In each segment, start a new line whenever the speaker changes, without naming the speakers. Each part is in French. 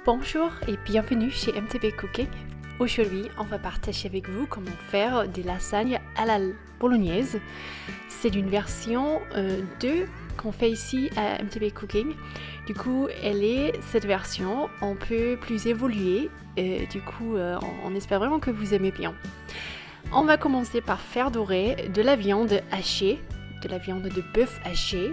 Bonjour et bienvenue chez MTB Cooking. Aujourd'hui, on va partager avec vous comment faire des lasagnes à la bolognaise. C'est une version 2 qu'on fait ici à MTB Cooking. Du coup, cette version un peu plus évoluée. On espère vraiment que vous aimez bien. On va commencer par faire dorer de la viande hachée, de la viande de bœuf hachée.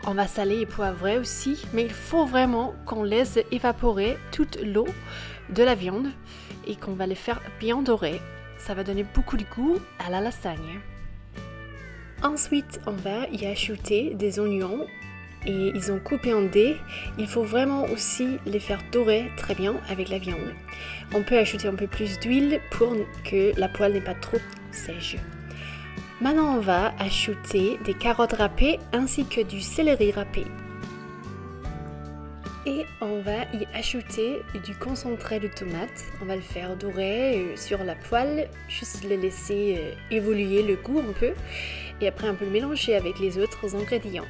On va saler et poivrer aussi, mais il faut vraiment qu'on laisse évaporer toute l'eau de la viande et qu'on va les faire bien dorer. Ça va donner beaucoup de goût à la lasagne. Ensuite, on va y ajouter des oignons et ils sont coupés en dés. Il faut vraiment aussi les faire dorer très bien avec la viande. On peut ajouter un peu plus d'huile pour que la poêle n'est pas trop sèche. Maintenant, on va ajouter des carottes râpées ainsi que du céleri râpé. Et on va y ajouter du concentré de tomate. On va le faire dorer sur la poêle, juste le laisser évoluer le goût un peu. Et après, on peut le mélanger avec les autres ingrédients.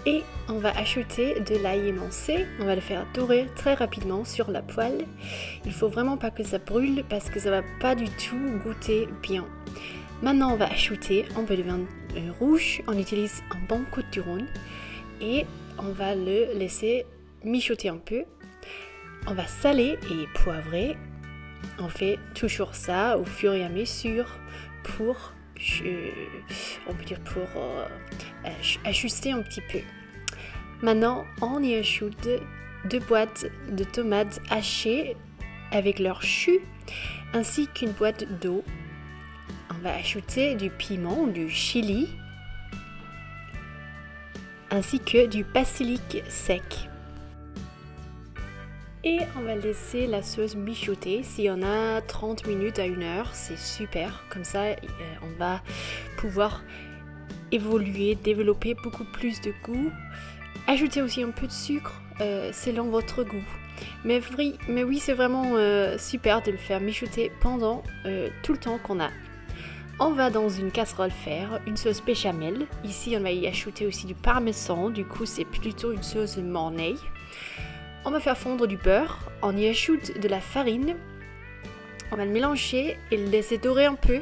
Et on va ajouter de l'ail émincé, on va le faire dorer très rapidement sur la poêle. Il faut vraiment pas que ça brûle parce que ça va pas du tout goûter bien. Maintenant on va ajouter un peu de vin rouge, on utilise un bon coup de rhône et on va le laisser mijoter un peu. On va saler et poivrer. On fait toujours ça au fur et à mesure pour ajuster un petit peu. Maintenant, on y ajoute 2 boîtes de tomates hachées avec leur jus, ainsi qu'une boîte d'eau. On va ajouter du piment, du chili, ainsi que du basilic sec. Et on va laisser la sauce mijoter. S'il y en a 30 minutes à 1 heure, c'est super. Comme ça, on va pouvoir évoluer, développer beaucoup plus de goût. Ajoutez aussi un peu de sucre selon votre goût. Mais oui, c'est vraiment super de le faire mijoter pendant tout le temps qu'on a. On va dans une casserole faire une sauce béchamel. Ici, on va y ajouter aussi du parmesan. Du coup, c'est plutôt une sauce mornay. On va faire fondre du beurre, on y ajoute de la farine, on va le mélanger et le laisser dorer un peu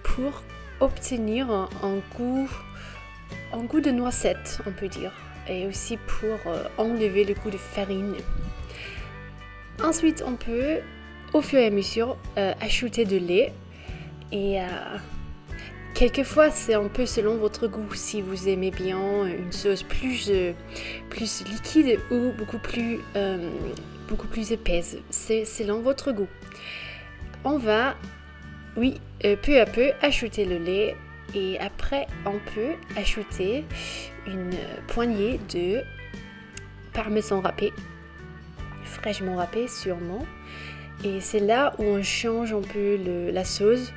pour obtenir un goût de noisette, on peut dire, et aussi pour enlever le goût de farine. Ensuite, on peut, au fur et à mesure, ajouter de lait et quelquefois, c'est un peu selon votre goût, si vous aimez bien une sauce plus liquide ou beaucoup plus épaisse. C'est selon votre goût. On va, peu à peu, ajouter le lait et après, on peut ajouter une poignée de parmesan râpé, fraîchement râpé sûrement. Et c'est là où on change un peu la sauce,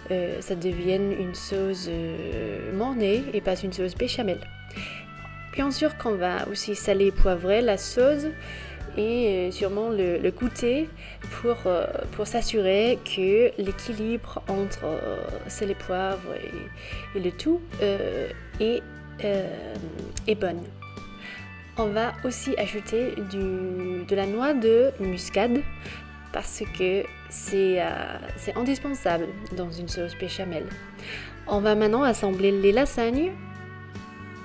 ça devient une sauce mornay et pas une sauce béchamel. Bien sûr qu'on va aussi saler et poivrer la sauce et sûrement le goûter pour s'assurer que l'équilibre entre sel et poivre et le tout est bonne. On va aussi ajouter de la noix de muscade, parce que c'est indispensable dans une sauce béchamel. On va maintenant assembler les lasagnes.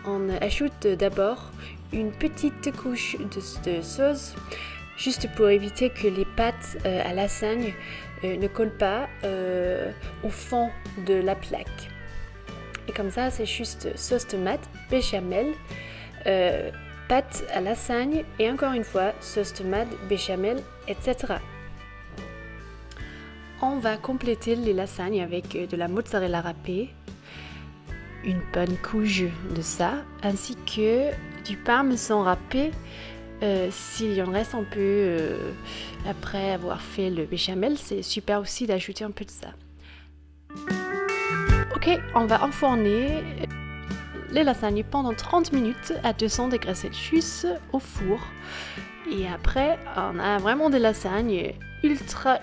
On ajoute d'abord une petite couche de sauce, juste pour éviter que les pâtes à lasagne ne collent pas au fond de la plaque. Et comme ça, c'est juste sauce tomate, béchamel, pâte à lasagne et encore une fois, sauce tomate, béchamel, etc. On va compléter les lasagnes avec de la mozzarella râpée, une bonne couche de ça, ainsi que du parmesan râpé s'il y en reste un peu après avoir fait le béchamel. C'est super aussi d'ajouter un peu de ça. Ok, on va enfourner les lasagnes pendant 30 minutes à 200 degrés Celsius au four. Et après, on a vraiment des lasagnes ultra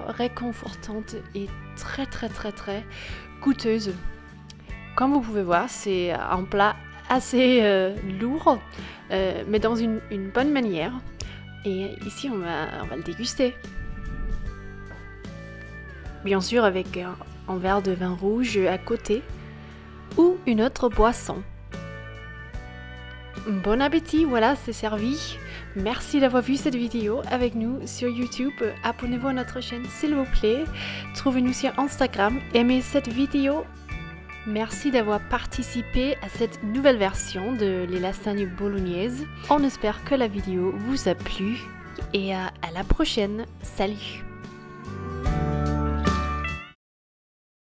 réconfortantes et très goûteuses. Comme vous pouvez voir, c'est un plat assez lourd, mais dans une bonne manière. Et ici, on va le déguster. Bien sûr, avec un verre de vin rouge à côté ou une autre boisson. Bon appétit, voilà, c'est servi. Merci d'avoir vu cette vidéo avec nous sur YouTube. Abonnez-vous à notre chaîne s'il vous plaît. Trouvez-nous sur Instagram. Aimez cette vidéo. Merci d'avoir participé à cette nouvelle version de les lasagnes bolognaises. On espère que la vidéo vous a plu et à la prochaine. Salut!